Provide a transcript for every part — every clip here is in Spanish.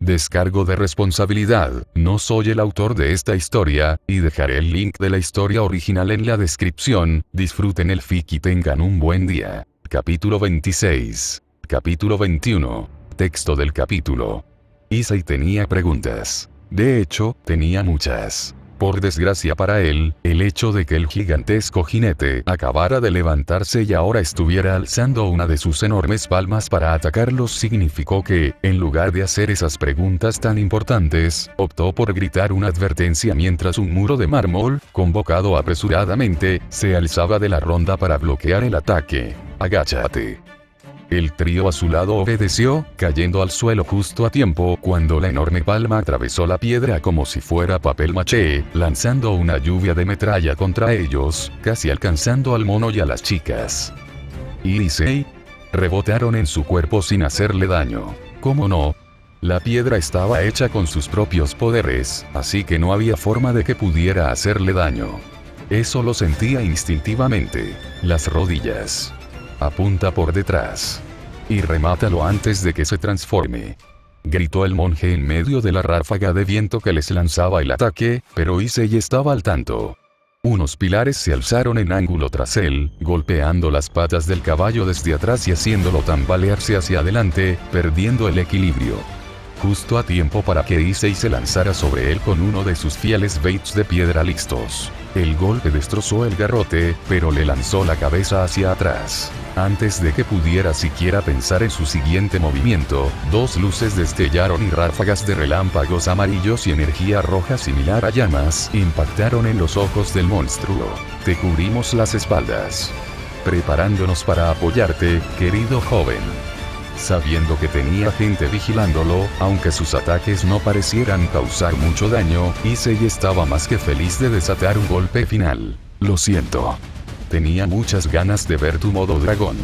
Descargo de responsabilidad, no soy el autor de esta historia, y dejaré el link de la historia original en la descripción. Disfruten el fic y tengan un buen día. Capítulo 26. Capítulo 21. Texto del capítulo. Issei tenía preguntas. De hecho, tenía muchas. Por desgracia para él, el hecho de que el gigantesco jinete acabara de levantarse y ahora estuviera alzando una de sus enormes palmas para atacarlos significó que, en lugar de hacer esas preguntas tan importantes, optó por gritar una advertencia mientras un muro de mármol, convocado apresuradamente, se alzaba de la ronda para bloquear el ataque. Agáchate. El trío a su lado obedeció, cayendo al suelo justo a tiempo cuando la enorme palma atravesó la piedra como si fuera papel maché, lanzando una lluvia de metralla contra ellos, casi alcanzando al mono y a las chicas. Issei rebotaron en su cuerpo sin hacerle daño. ¿Cómo no? La piedra estaba hecha con sus propios poderes, así que no había forma de que pudiera hacerle daño. Eso lo sentía instintivamente. Las rodillas. Apunta por detrás. Y remátalo antes de que se transforme. Gritó el monje en medio de la ráfaga de viento que les lanzaba el ataque, pero Issei estaba al tanto. Unos pilares se alzaron en ángulo tras él, golpeando las patas del caballo desde atrás y haciéndolo tambalearse hacia adelante, perdiendo el equilibrio. Justo a tiempo para que Issei se lanzara sobre él con uno de sus fieles baits de piedra listos. El golpe destrozó el garrote, pero le lanzó la cabeza hacia atrás. Antes de que pudiera siquiera pensar en su siguiente movimiento, dos luces destellaron y ráfagas de relámpagos amarillos y energía roja similar a llamas impactaron en los ojos del monstruo. Te cubrimos las espaldas. Preparándonos para apoyarte, querido joven. Sabiendo que tenía gente vigilándolo, aunque sus ataques no parecieran causar mucho daño, Issei estaba más que feliz de desatar un golpe final. Lo siento. Tenía muchas ganas de ver tu modo dragón.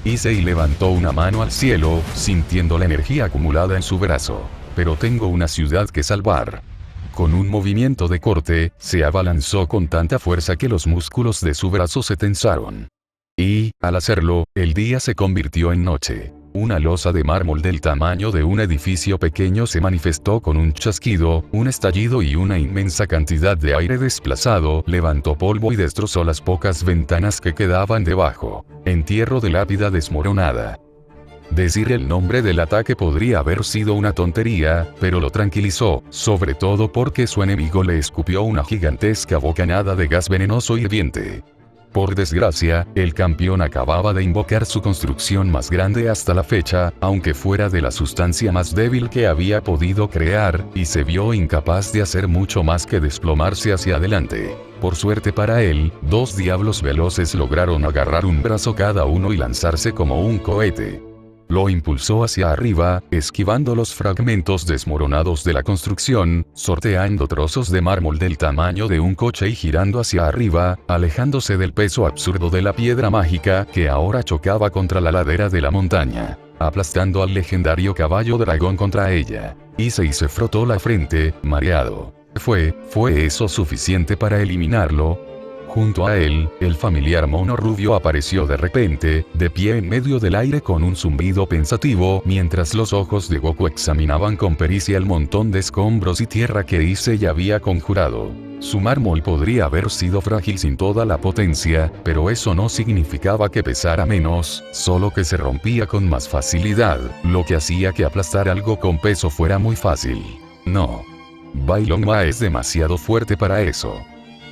Issei levantó una mano al cielo, sintiendo la energía acumulada en su brazo. Pero tengo una ciudad que salvar. Con un movimiento de corte, se abalanzó con tanta fuerza que los músculos de su brazo se tensaron. Y, al hacerlo, el día se convirtió en noche. Una losa de mármol del tamaño de un edificio pequeño se manifestó con un chasquido, un estallido y una inmensa cantidad de aire desplazado levantó polvo y destrozó las pocas ventanas que quedaban debajo. Entierro de lápida desmoronada. Decir el nombre del ataque podría haber sido una tontería, pero lo tranquilizó, sobre todo porque su enemigo le escupió una gigantesca bocanada de gas venenoso hirviente. Por desgracia, el campeón acababa de invocar su construcción más grande hasta la fecha, aunque fuera de la sustancia más débil que había podido crear, y se vio incapaz de hacer mucho más que desplomarse hacia adelante. Por suerte para él, dos diablos veloces lograron agarrar un brazo cada uno y lanzarse como un cohete. Lo impulsó hacia arriba, esquivando los fragmentos desmoronados de la construcción, sorteando trozos de mármol del tamaño de un coche y girando hacia arriba, alejándose del peso absurdo de la piedra mágica que ahora chocaba contra la ladera de la montaña, aplastando al legendario caballo dragón contra ella. Issei se frotó la frente, mareado. ¿Fue eso suficiente para eliminarlo? Junto a él, el familiar mono rubio apareció de repente, de pie en medio del aire con un zumbido pensativo, mientras los ojos de Goku examinaban con pericia el montón de escombros y tierra que Issei había conjurado. Su mármol podría haber sido frágil sin toda la potencia, pero eso no significaba que pesara menos, solo que se rompía con más facilidad, lo que hacía que aplastar algo con peso fuera muy fácil. No. Bailongma es demasiado fuerte para eso.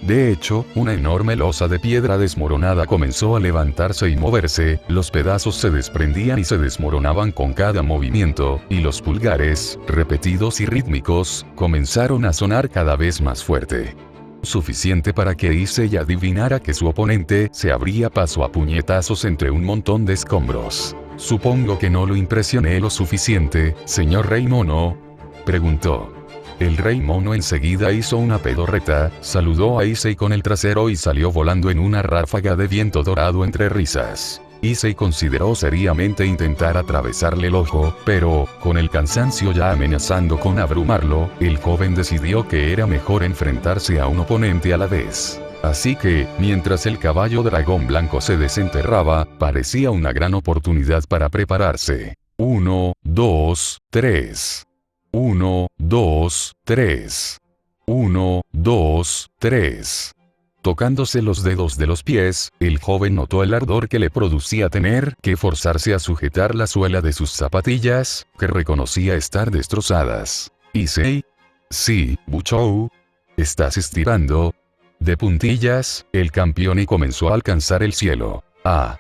De hecho, una enorme losa de piedra desmoronada comenzó a levantarse y moverse, los pedazos se desprendían y se desmoronaban con cada movimiento, y los pulgares, repetidos y rítmicos, comenzaron a sonar cada vez más fuerte. Suficiente para que Issei adivinara que su oponente se abría paso a puñetazos entre un montón de escombros. «Supongo que no lo impresioné lo suficiente, señor Rey Mono», preguntó. El Rey Mono enseguida hizo una pedorreta, saludó a Issei con el trasero y salió volando en una ráfaga de viento dorado entre risas. Issei consideró seriamente intentar atravesarle el ojo, pero, con el cansancio ya amenazando con abrumarlo, el joven decidió que era mejor enfrentarse a un oponente a la vez. Así que, mientras el caballo dragón blanco se desenterraba, parecía una gran oportunidad para prepararse. 1, 2, 3. 1, 2, 3. 1, 2, 3. Tocándose los dedos de los pies, el joven notó el ardor que le producía tener que forzarse a sujetar la suela de sus zapatillas, que reconocía estar destrozadas. ¿Issei? Sí, Buchou. ¿Estás estirando? De puntillas, el campeón y comenzó a alcanzar el cielo. Ah.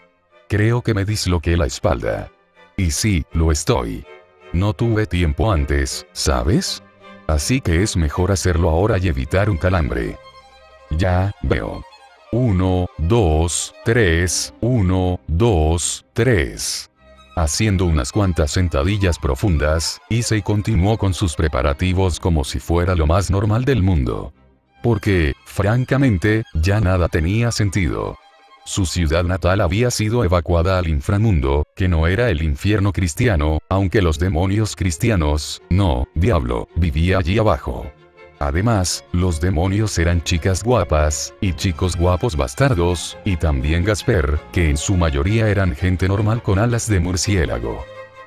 Creo que me disloqué la espalda. Y sí, lo estoy. No tuve tiempo antes, ¿sabes? Así que es mejor hacerlo ahora y evitar un calambre. Ya, veo. 1, 2, 3, 1, 2, 3. Haciendo unas cuantas sentadillas profundas, Issei continuó con sus preparativos como si fuera lo más normal del mundo. Porque, francamente, ya nada tenía sentido. Su ciudad natal había sido evacuada al inframundo, que no era el infierno cristiano, aunque los demonios cristianos, no, diablo, vivía allí abajo. Además, los demonios eran chicas guapas, y chicos guapos bastardos, y también Gasper, que en su mayoría eran gente normal con alas de murciélago.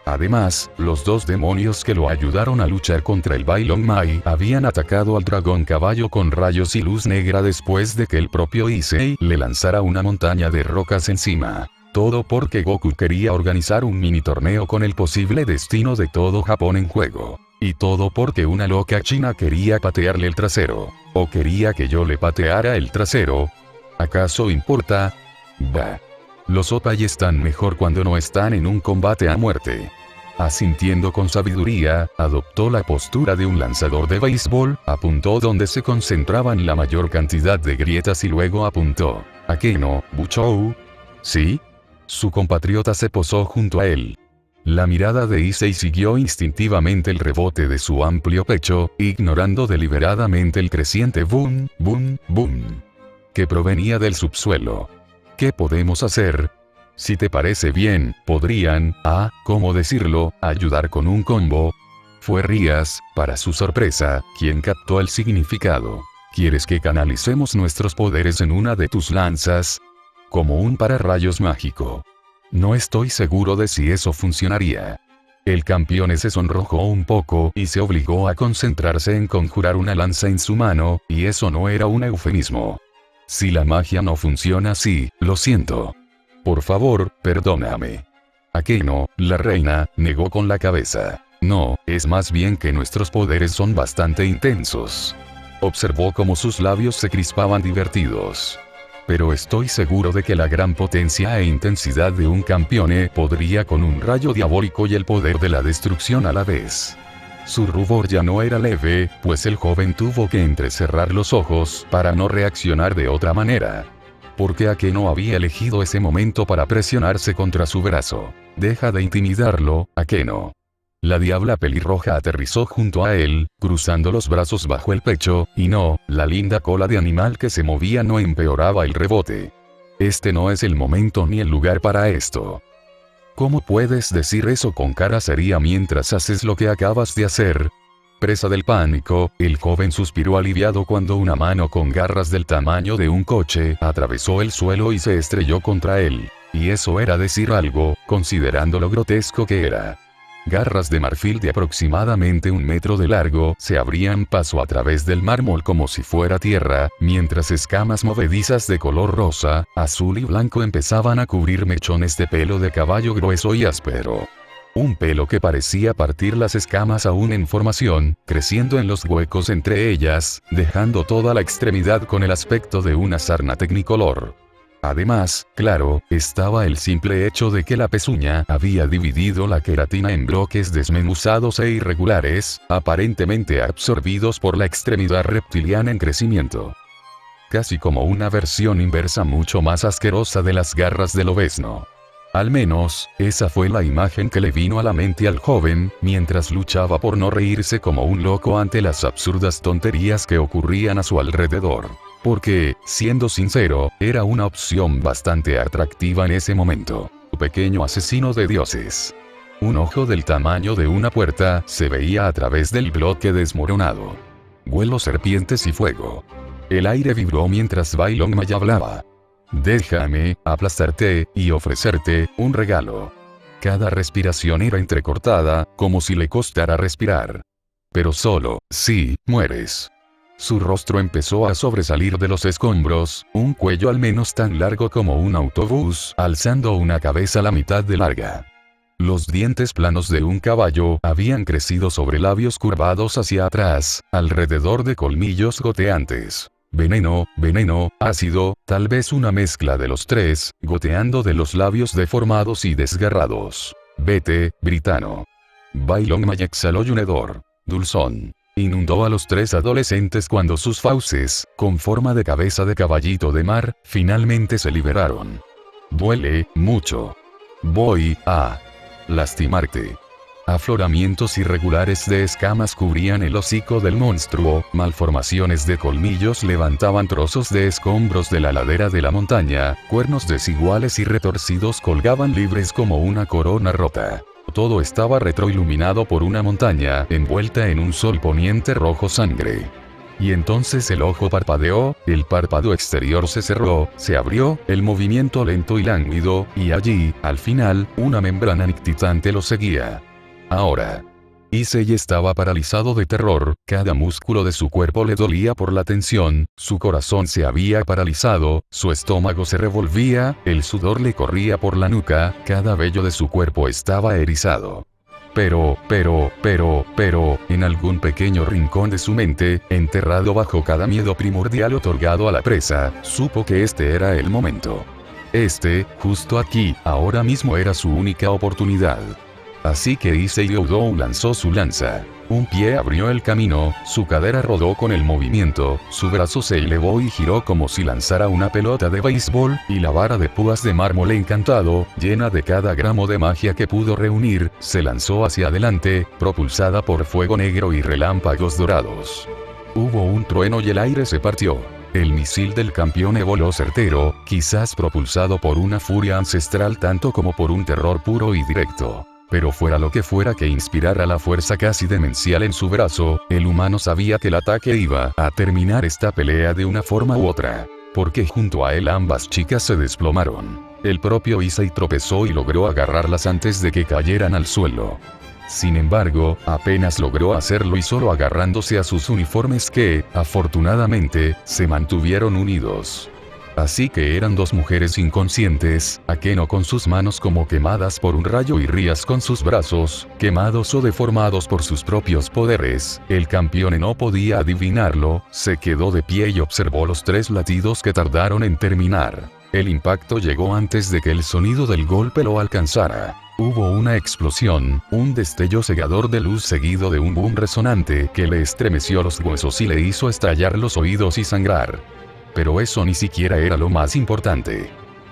Además, los dos demonios que lo ayudaron a luchar contra el Bailong Mai habían atacado al dragón caballo con rayos y luz negra después de que el propio Issei le lanzara una montaña de rocas encima. Todo porque Goku quería organizar un mini torneo con el posible destino de todo Japón en juego. Y todo porque una loca china quería patearle el trasero. ¿O quería que yo le pateara el trasero? ¿Acaso importa? Bah. Los Opai están mejor cuando no están en un combate a muerte. Asintiendo con sabiduría, adoptó la postura de un lanzador de béisbol, apuntó donde se concentraban la mayor cantidad de grietas y luego apuntó. ¿Akeno, Buchou? ¿Sí? Su compatriota se posó junto a él. La mirada de Issei siguió instintivamente el rebote de su amplio pecho, ignorando deliberadamente el creciente boom, boom, boom, que provenía del subsuelo. ¿Qué podemos hacer? Si te parece bien, podrían, ¿cómo decirlo?, ayudar con un combo. Fue Rías, para su sorpresa, quien captó el significado. ¿Quieres que canalicemos nuestros poderes en una de tus lanzas? Como un pararrayos mágico. No estoy seguro de si eso funcionaría. El campeón se sonrojó un poco y se obligó a concentrarse en conjurar una lanza en su mano, y eso no era un eufemismo. Si la magia no funciona así, lo siento. Por favor, perdóname. Akeno, la reina, negó con la cabeza. No, es más bien que nuestros poderes son bastante intensos. Observó cómo sus labios se crispaban divertidos. Pero estoy seguro de que la gran potencia e intensidad de un campeón podría con un rayo diabólico y el poder de la destrucción a la vez. Su rubor ya no era leve, pues el joven tuvo que entrecerrar los ojos para no reaccionar de otra manera. Porque Akeno había elegido ese momento para presionarse contra su brazo. Deja de intimidarlo, Akeno. La diabla pelirroja aterrizó junto a él, cruzando los brazos bajo el pecho, y no, la linda cola de animal que se movía no empeoraba el rebote. Este no es el momento ni el lugar para esto. ¿Cómo puedes decir eso con cara seria mientras haces lo que acabas de hacer? Presa del pánico, el joven suspiró aliviado cuando una mano con garras del tamaño de un coche atravesó el suelo y se estrelló contra él. Y eso era decir algo, considerando lo grotesco que era. Garras de marfil de aproximadamente 1 metro de largo se abrían paso a través del mármol como si fuera tierra, mientras escamas movedizas de color rosa, azul y blanco empezaban a cubrir mechones de pelo de caballo grueso y áspero. Un pelo que parecía partir las escamas aún en formación, creciendo en los huecos entre ellas, dejando toda la extremidad con el aspecto de una sarna tecnicolor. Además, claro, estaba el simple hecho de que la pezuña había dividido la queratina en bloques desmenuzados e irregulares, aparentemente absorbidos por la extremidad reptiliana en crecimiento. Casi como una versión inversa mucho más asquerosa de las garras del lobezno. Al menos, esa fue la imagen que le vino a la mente al joven, mientras luchaba por no reírse como un loco ante las absurdas tonterías que ocurrían a su alrededor. Porque, siendo sincero, era una opción bastante atractiva en ese momento. Un pequeño asesino de dioses. Un ojo del tamaño de una puerta se veía a través del bloque desmoronado. Vuelo, serpientes y fuego. El aire vibró mientras Bailong Mai hablaba. Déjame aplastarte y ofrecerte un regalo. Cada respiración era entrecortada, como si le costara respirar. Pero solo, si, mueres. Su rostro empezó a sobresalir de los escombros, un cuello al menos tan largo como un autobús, alzando una cabeza la mitad de larga. Los dientes planos de un caballo habían crecido sobre labios curvados hacia atrás, alrededor de colmillos goteantes. Veneno, veneno, ácido, tal vez una mezcla de los tres, goteando de los labios deformados y desgarrados. Vete, Britano. Bailongma exhaló un hedor dulzón. Inundó a los tres adolescentes cuando sus fauces, con forma de cabeza de caballito de mar, finalmente se liberaron. Duele, mucho. Voy a lastimarte. Afloramientos irregulares de escamas cubrían el hocico del monstruo, malformaciones de colmillos levantaban trozos de escombros de la ladera de la montaña, cuernos desiguales y retorcidos colgaban libres como una corona rota. Todo estaba retroiluminado por una montaña envuelta en un sol poniente rojo sangre. Y entonces el ojo parpadeó, el párpado exterior se cerró, se abrió, el movimiento lento y lánguido, y allí, al final, una membrana nictitante lo seguía. Ahora. Issei estaba paralizado de terror, cada músculo de su cuerpo le dolía por la tensión, su corazón se había paralizado, su estómago se revolvía, el sudor le corría por la nuca, cada vello de su cuerpo estaba erizado. Pero, en algún pequeño rincón de su mente, enterrado bajo cada miedo primordial otorgado a la presa, supo que este era el momento. Justo aquí, ahora mismo era su única oportunidad. Así que Issei Oudou lanzó su lanza. Un pie abrió el camino, su cadera rodó con el movimiento, su brazo se elevó y giró como si lanzara una pelota de béisbol, y la vara de púas de mármol encantado, llena de cada gramo de magia que pudo reunir, se lanzó hacia adelante, propulsada por fuego negro y relámpagos dorados. Hubo un trueno y el aire se partió. El misil del campeón voló certero, quizás propulsado por una furia ancestral tanto como por un terror puro y directo. Pero fuera lo que fuera que inspirara la fuerza casi demencial en su brazo, el humano sabía que el ataque iba a terminar esta pelea de una forma u otra. Porque junto a él ambas chicas se desplomaron. El propio Issei tropezó y logró agarrarlas antes de que cayeran al suelo. Sin embargo, apenas logró hacerlo y solo agarrándose a sus uniformes que, afortunadamente, se mantuvieron unidos. Así que eran dos mujeres inconscientes, Akeno con sus manos como quemadas por un rayo y Rías con sus brazos, quemados o deformados por sus propios poderes. El campeón no podía adivinarlo, se quedó de pie y observó los tres latidos que tardaron en terminar. El impacto llegó antes de que el sonido del golpe lo alcanzara. Hubo una explosión, un destello cegador de luz seguido de un boom resonante que le estremeció los huesos y le hizo estallar los oídos y sangrar. Pero eso ni siquiera era lo más importante.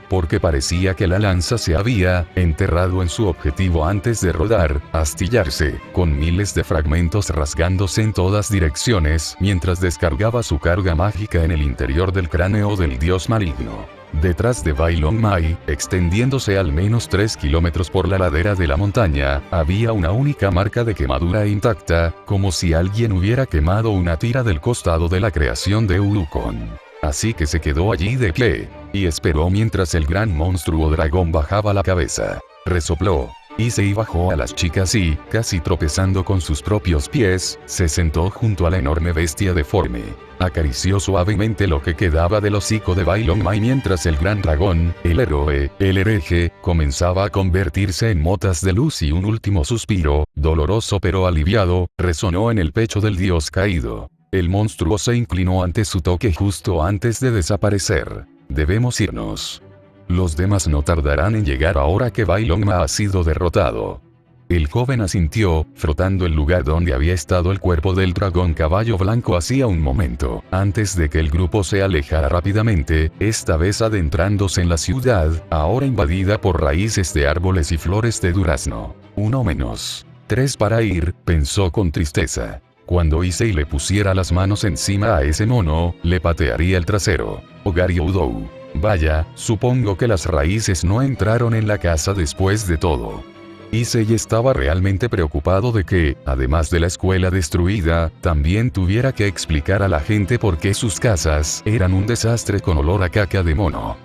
Porque parecía que la lanza se había enterrado en su objetivo antes de rodar, astillarse, con miles de fragmentos rasgándose en todas direcciones mientras descargaba su carga mágica en el interior del cráneo del dios maligno. Detrás de Bailongmai, extendiéndose al menos 3 kilómetros por la ladera de la montaña, había una única marca de quemadura intacta, como si alguien hubiera quemado una tira del costado de la creación de Urukon. Así que se quedó allí de pie, y esperó mientras el gran monstruo dragón bajaba la cabeza. Resopló. Issei bajó a las chicas y, casi tropezando con sus propios pies, se sentó junto a la enorme bestia deforme. Acarició suavemente lo que quedaba del hocico de Bailongmai mientras el gran dragón, el héroe, el hereje, comenzaba a convertirse en motas de luz y un último suspiro, doloroso pero aliviado, resonó en el pecho del dios caído. El monstruo se inclinó ante su toque justo antes de desaparecer. Debemos irnos. Los demás no tardarán en llegar ahora que Bailongma ha sido derrotado. El joven asintió, frotando el lugar donde había estado el cuerpo del dragón caballo blanco hacía un momento, antes de que el grupo se alejara rápidamente, esta vez adentrándose en la ciudad, ahora invadida por raíces de árboles y flores de durazno. Uno menos. 3 para ir, pensó con tristeza. Cuando Issei le pusiera las manos encima a ese mono, le patearía el trasero. Ogari Oudou. Vaya, supongo que las raíces no entraron en la casa después de todo. Issei estaba realmente preocupado de que, además de la escuela destruida, también tuviera que explicar a la gente por qué sus casas eran un desastre con olor a caca de mono.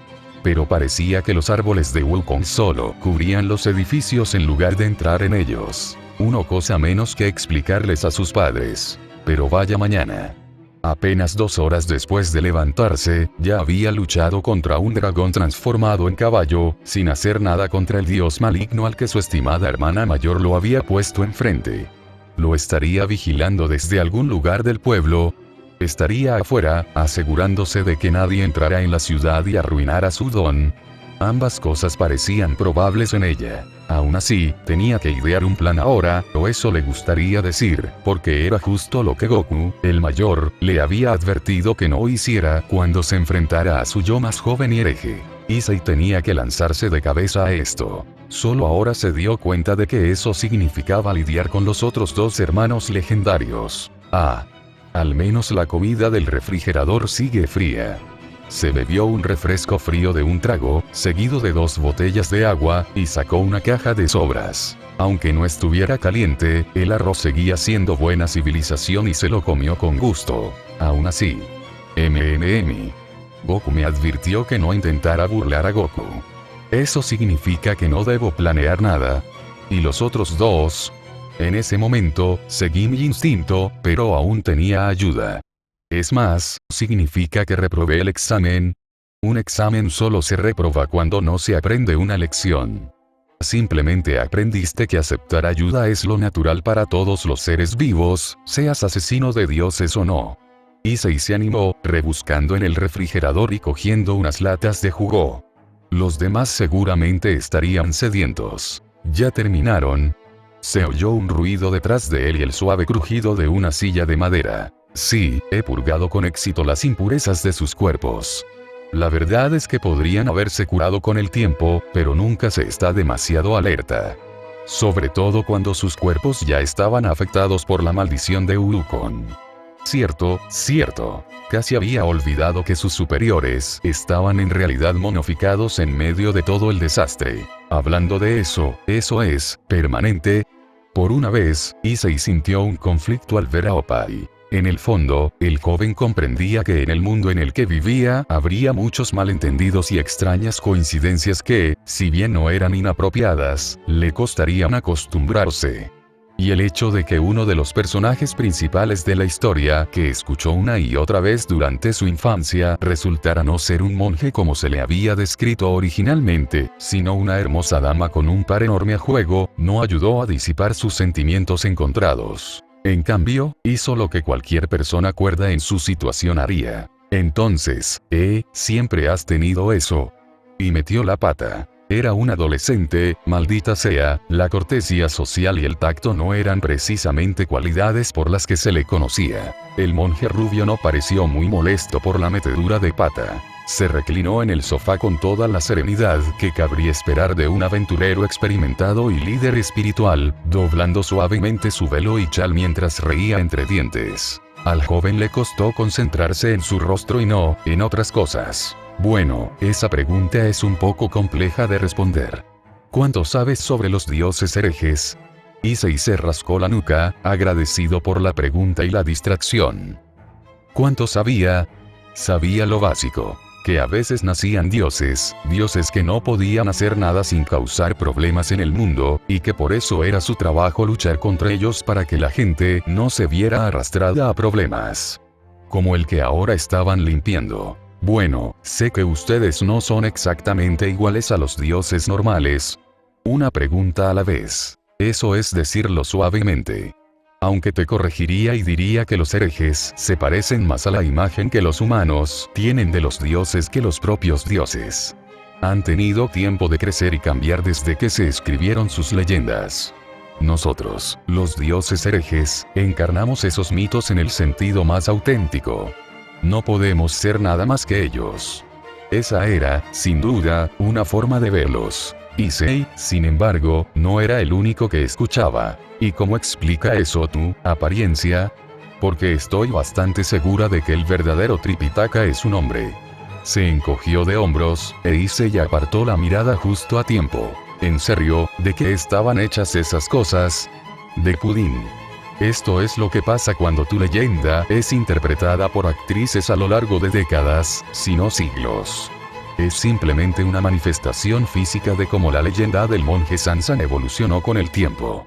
Pero parecía que los árboles de Wukong solo cubrían los edificios en lugar de entrar en ellos. Una cosa menos que explicarles a sus padres. Pero vaya mañana. Apenas 2 horas después de levantarse, ya había luchado contra un dragón transformado en caballo, sin hacer nada contra el dios maligno al que su estimada hermana mayor lo había puesto enfrente. ¿Lo estaría vigilando desde algún lugar del pueblo? ¿Estaría afuera, asegurándose de que nadie entrara en la ciudad y arruinara su don? Ambas cosas parecían probables en ella. Aún así, tenía que idear un plan ahora, o eso le gustaría decir, porque era justo lo que Goku, el mayor, le había advertido que no hiciera cuando se enfrentara a su yo más joven y hereje. Issei tenía que lanzarse de cabeza a esto. Solo ahora se dio cuenta de que eso significaba lidiar con los otros 2 hermanos legendarios. Al menos la comida del refrigerador sigue fría. Se bebió un refresco frío de un trago, seguido de 2 botellas de agua, y sacó una caja de sobras. Aunque no estuviera caliente, el arroz seguía siendo buena civilización y se lo comió con gusto. Aún así. Goku me advirtió que no intentara burlar a Goku. Eso significa que no debo planear nada. ¿Y los otros 2? En ese momento, seguí mi instinto, pero aún tenía ayuda. Es más, significa que reprobé el examen. Un examen solo se reprueba cuando no se aprende una lección. Simplemente aprendiste que aceptar ayuda es lo natural para todos los seres vivos, seas asesino de dioses o no. Issei se animó, rebuscando en el refrigerador y cogiendo unas latas de jugo. Los demás seguramente estarían sedientos. ¿Ya terminaron? Se oyó un ruido detrás de él y el suave crujido de una silla de madera. Sí, he purgado con éxito las impurezas de sus cuerpos. La verdad es que podrían haberse curado con el tiempo, pero nunca se está demasiado alerta. Sobre todo cuando sus cuerpos ya estaban afectados por la maldición de Ulukon. Cierto. Casi había olvidado que sus superiores estaban en realidad momificados en medio de todo el desastre. Hablando de eso es permanente. Por una vez, Issei sintió un conflicto al ver a Oppai. En el fondo, el joven comprendía que en el mundo en el que vivía habría muchos malentendidos y extrañas coincidencias que, si bien no eran inapropiadas, le costarían acostumbrarse. Y el hecho de que uno de los personajes principales de la historia, que escuchó una y otra vez durante su infancia, resultara no ser un monje como se le había descrito originalmente, sino una hermosa dama con un par enorme a juego, no ayudó a disipar sus sentimientos encontrados. En cambio, hizo lo que cualquier persona cuerda en su situación haría. Entonces, siempre has tenido eso. Y metió la pata. Era un adolescente, maldita sea, la cortesía social y el tacto no eran precisamente cualidades por las que se le conocía. El monje rubio no pareció muy molesto por la metedura de pata. Se reclinó en el sofá con toda la serenidad que cabría esperar de un aventurero experimentado y líder espiritual, doblando suavemente su velo y chal mientras reía entre dientes. Al joven le costó concentrarse en su rostro y no en otras cosas. Bueno, esa pregunta es un poco compleja de responder. ¿Cuánto sabes sobre los dioses herejes? Issei se rascó la nuca, agradecido por la pregunta y la distracción. ¿Cuánto sabía? Sabía lo básico. Que a veces nacían dioses que no podían hacer nada sin causar problemas en el mundo, y que por eso era su trabajo luchar contra ellos para que la gente no se viera arrastrada a problemas. Como el que ahora estaban limpiando. Bueno, sé que ustedes no son exactamente iguales a los dioses normales. Una pregunta a la vez. Eso es decirlo suavemente. Aunque te corregiría y diría que los herejes se parecen más a la imagen que los humanos tienen de los dioses que los propios dioses. Han tenido tiempo de crecer y cambiar desde que se escribieron sus leyendas. Nosotros, los dioses herejes, encarnamos esos mitos en el sentido más auténtico. No podemos ser nada más que ellos. Esa era, sin duda, una forma de verlos. Issei, sin embargo, no era el único que escuchaba. ¿Y cómo explica eso tu apariencia? Porque estoy bastante segura de que el verdadero Tripitaka es un hombre. Se encogió de hombros, e Issei apartó la mirada justo a tiempo. ¿En serio? ¿De qué estaban hechas esas cosas? De pudín. Esto es lo que pasa cuando tu leyenda es interpretada por actrices a lo largo de décadas, si no siglos. Es simplemente una manifestación física de cómo la leyenda del monje Sansan evolucionó con el tiempo.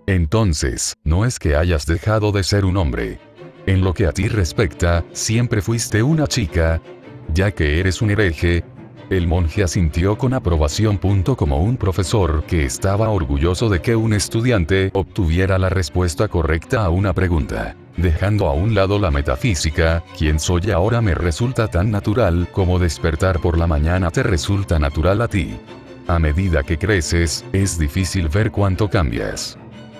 Entonces, no es que hayas dejado de ser un hombre. En lo que a ti respecta, siempre fuiste una chica. Ya que eres un hereje. El monje asintió con aprobación. Como un profesor que estaba orgulloso de que un estudiante obtuviera la respuesta correcta a una pregunta. Dejando a un lado la metafísica, quien soy ahora me resulta tan natural como despertar por la mañana te resulta natural a ti. A medida que creces, es difícil ver cuánto cambias.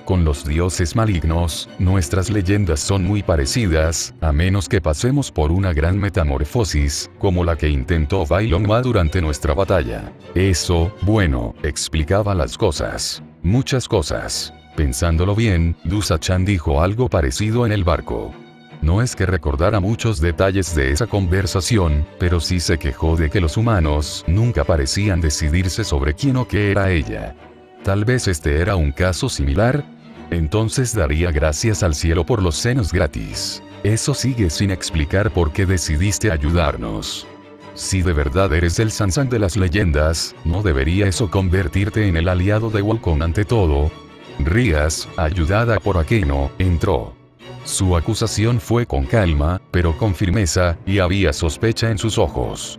Con los dioses malignos, nuestras leyendas son muy parecidas, a menos que pasemos por una gran metamorfosis, como la que intentó Bai Long Ma durante nuestra batalla. Eso, bueno, explicaba las cosas. Muchas cosas. Pensándolo bien, Dusa-chan dijo algo parecido en el barco. No es que recordara muchos detalles de esa conversación, pero sí se quejó de que los humanos nunca parecían decidirse sobre quién o qué era ella. Tal vez este era un caso similar. Entonces daría gracias al cielo por los senos gratis. Eso sigue sin explicar por qué decidiste ayudarnos. Si de verdad eres el Sansan de las leyendas, ¿no debería eso convertirte en el aliado de Walcon ante todo? Rías, ayudada por Akeno, entró. Su acusación fue con calma, pero con firmeza, y había sospecha en sus ojos.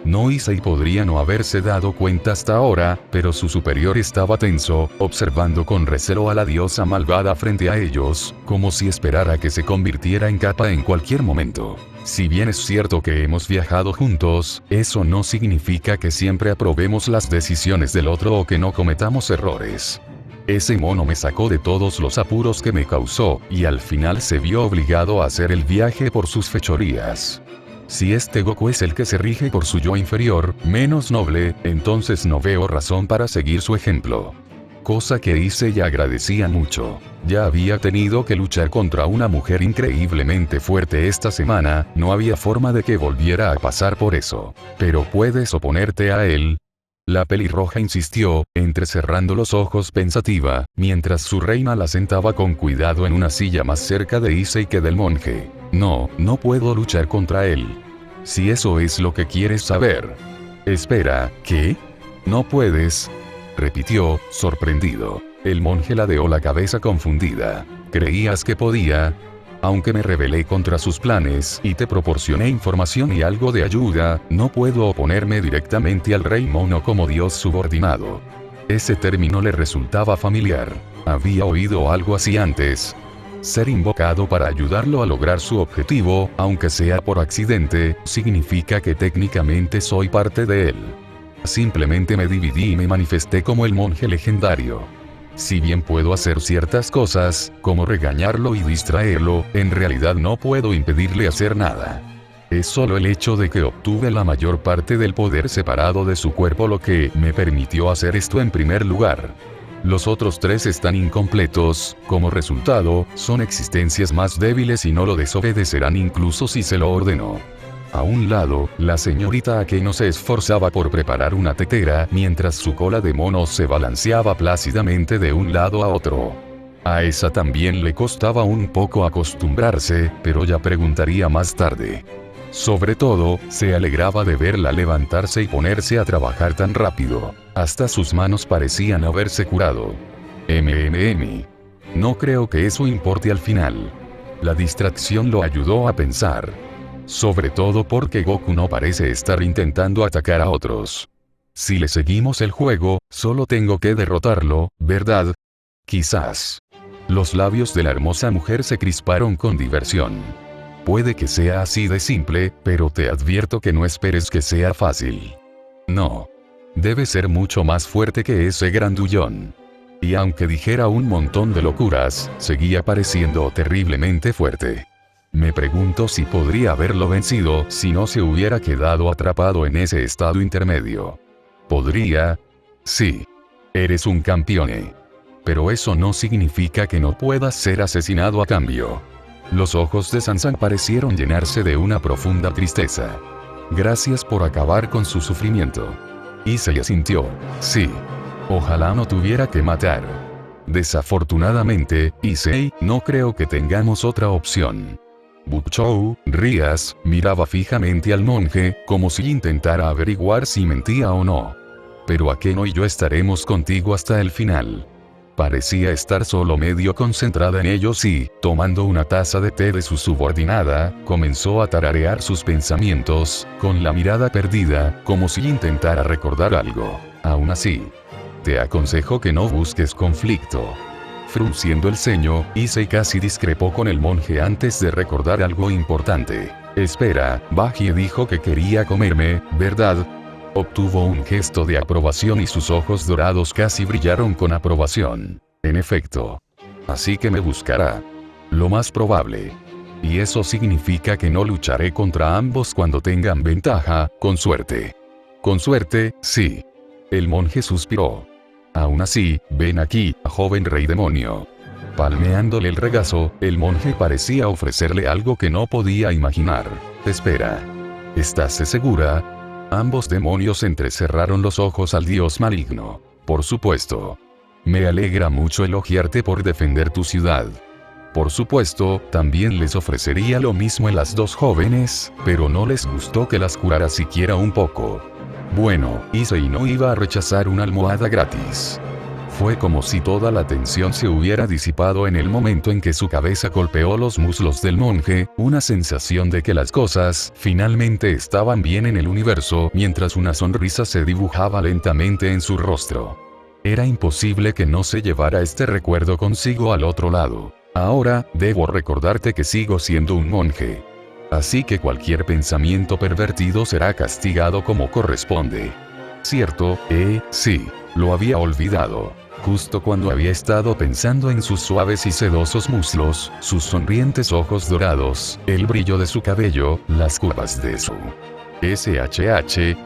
No Issei podría no haberse dado cuenta hasta ahora, pero su superior estaba tenso, observando con recelo a la diosa malvada frente a ellos, como si esperara que se convirtiera en capa en cualquier momento. Si bien es cierto que hemos viajado juntos, eso no significa que siempre aprobemos las decisiones del otro o que no cometamos errores. Ese mono me sacó de todos los apuros que me causó, y al final se vio obligado a hacer el viaje por sus fechorías. Si este Goku es el que se rige por su yo inferior, menos noble, entonces no veo razón para seguir su ejemplo. Cosa que hice y agradecía mucho. Ya había tenido que luchar contra una mujer increíblemente fuerte esta semana, no había forma de que volviera a pasar por eso. Pero puedes oponerte a él. La pelirroja insistió, entrecerrando los ojos pensativa, mientras su reina la sentaba con cuidado en una silla más cerca de Issei que del monje. No puedo luchar contra él. Si eso es lo que quieres saber. Espera, ¿qué? No puedes, repitió, sorprendido. El monje ladeó la cabeza confundida. ¿Creías que podía? Aunque me rebelé contra sus planes y te proporcioné información y algo de ayuda, no puedo oponerme directamente al rey mono como dios subordinado. Ese término le resultaba familiar. Había oído algo así antes. Ser invocado para ayudarlo a lograr su objetivo, aunque sea por accidente, significa que técnicamente soy parte de él. Simplemente me dividí y me manifesté como el monje legendario. Si bien puedo hacer ciertas cosas, como regañarlo y distraerlo, en realidad no puedo impedirle hacer nada. Es solo el hecho de que obtuve la mayor parte del poder separado de su cuerpo lo que me permitió hacer esto en primer lugar. Los otros tres están incompletos, como resultado, son existencias más débiles y no lo desobedecerán incluso si se lo ordenó. A un lado, la señorita Akeno se esforzaba por preparar una tetera mientras su cola de mono se balanceaba plácidamente de un lado a otro. A esa también le costaba un poco acostumbrarse, pero ya preguntaría más tarde. Sobre todo, se alegraba de verla levantarse y ponerse a trabajar tan rápido. Hasta sus manos parecían haberse curado. No creo que eso importe al final. La distracción lo ayudó a pensar. Sobre todo porque Goku no parece estar intentando atacar a otros. Si le seguimos el juego, solo tengo que derrotarlo, ¿verdad? Quizás. Los labios de la hermosa mujer se crisparon con diversión. Puede que sea así de simple, pero te advierto que no esperes que sea fácil. No. Debe ser mucho más fuerte que ese grandullón. Y aunque dijera un montón de locuras, seguía pareciendo terriblemente fuerte. Me pregunto si podría haberlo vencido si no se hubiera quedado atrapado en ese estado intermedio. ¿Podría? Sí. Eres un campeone. Pero eso no significa que no puedas ser asesinado a cambio. Los ojos de Sansan parecieron llenarse de una profunda tristeza. Gracias por acabar con su sufrimiento. Issei asintió. Sí. Ojalá no tuviera que matar. Desafortunadamente, Issei, no creo que tengamos otra opción. Buchou, Rías, miraba fijamente al monje, como si intentara averiguar si mentía o no. Pero Akeno y yo estaremos contigo hasta el final. Parecía estar solo medio concentrada en ellos y, tomando una taza de té de su subordinada, comenzó a tararear sus pensamientos, con la mirada perdida, como si intentara recordar algo. Aún así, te aconsejo que no busques conflicto. Frunciendo el ceño, Issei casi discrepó con el monje antes de recordar algo importante. Espera, Bajie dijo que quería comerme, ¿verdad? Obtuvo un gesto de aprobación y sus ojos dorados casi brillaron con aprobación. En efecto. Así que me buscará. Lo más probable. Y eso significa que no lucharé contra ambos cuando tengan ventaja, con suerte. Con suerte, sí. El monje suspiró. Aún así, ven aquí, joven rey demonio. Palmeándole el regazo, el monje parecía ofrecerle algo que no podía imaginar. Espera. ¿Estás segura? Ambos demonios entrecerraron los ojos al dios maligno. Por supuesto. Me alegra mucho elogiarte por defender tu ciudad. Por supuesto, también les ofrecería lo mismo a las dos jóvenes, pero no les gustó que las curara siquiera un poco. Bueno, Issei no iba a rechazar una almohada gratis. Fue como si toda la tensión se hubiera disipado en el momento en que su cabeza golpeó los muslos del monje, una sensación de que las cosas finalmente estaban bien en el universo mientras una sonrisa se dibujaba lentamente en su rostro. Era imposible que no se llevara este recuerdo consigo al otro lado. Ahora, debo recordarte que sigo siendo un monje. Así que cualquier pensamiento pervertido será castigado como corresponde. ¿Cierto? Sí, lo había olvidado. Justo cuando había estado pensando en sus suaves y sedosos muslos, sus sonrientes ojos dorados, el brillo de su cabello, las curvas de su SHH.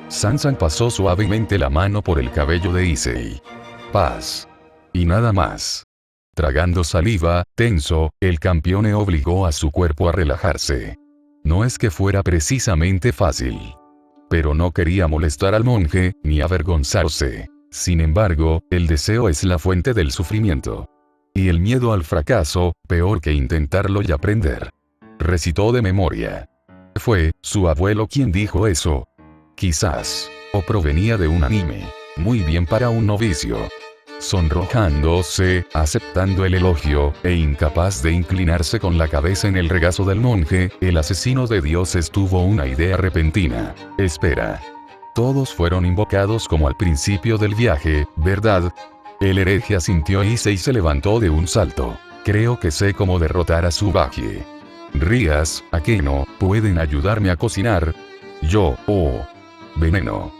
Sansan pasó suavemente la mano por el cabello de Issei. Paz. Y nada más. Tragando saliva, tenso, el campeón obligó a su cuerpo a relajarse. No es que fuera precisamente fácil. Pero no quería molestar al monje, ni avergonzarse. Sin embargo, el deseo es la fuente del sufrimiento. Y el miedo al fracaso, peor que intentarlo y aprender. Recitó de memoria. Fue su abuelo quien dijo eso. Quizás. O provenía de un anime. Muy bien para un novicio. Sonrojándose, aceptando el elogio, e incapaz de inclinarse con la cabeza en el regazo del monje, el asesino de dioses tuvo una idea repentina. Espera. Todos fueron invocados como al principio del viaje, ¿verdad? El hereje asintió y se levantó de un salto. Creo que sé cómo derrotar a su Bajie. Rías, Akeno, ¿pueden ayudarme a cocinar? Yo, veneno.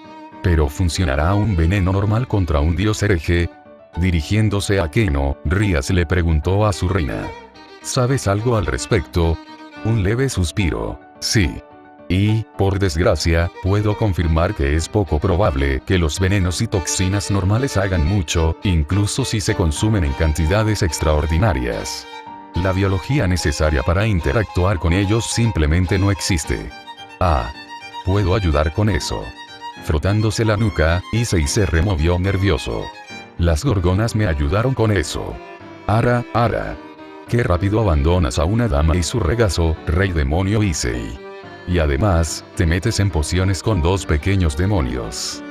¿Pero funcionará un veneno normal contra un dios hereje? Dirigiéndose a Akeno, Rías le preguntó a su reina. ¿Sabes algo al respecto? Un leve suspiro. Sí. Y, por desgracia, puedo confirmar que es poco probable que los venenos y toxinas normales hagan mucho, incluso si se consumen en cantidades extraordinarias. La biología necesaria para interactuar con ellos simplemente no existe. Puedo ayudar con eso. Frotándose la nuca, Issei se removió nervioso. Las gorgonas me ayudaron con eso. Ara. Qué rápido abandonas a una dama y su regazo, rey demonio Issei. Y además, te metes en pociones con dos pequeños demonios.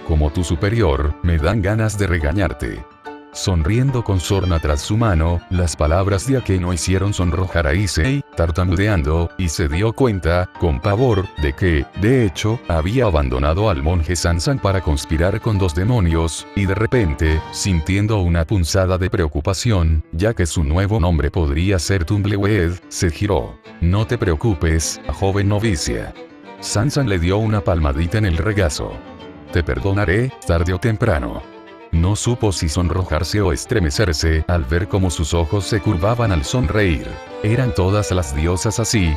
Como tu superior, me dan ganas de regañarte. Sonriendo con sorna tras su mano, las palabras de Akeno hicieron sonrojar a Issei, tartamudeando, y se dio cuenta, con pavor, de que, de hecho, había abandonado al monje Sansan para conspirar con dos demonios, y de repente, sintiendo una punzada de preocupación, ya que su nuevo nombre podría ser Tumbleweed, se giró. No te preocupes, joven novicia. Sansan le dio una palmadita en el regazo. Te perdonaré, tarde o temprano. No supo si sonrojarse o estremecerse al ver cómo sus ojos se curvaban al sonreír. ¿Eran todas las diosas así?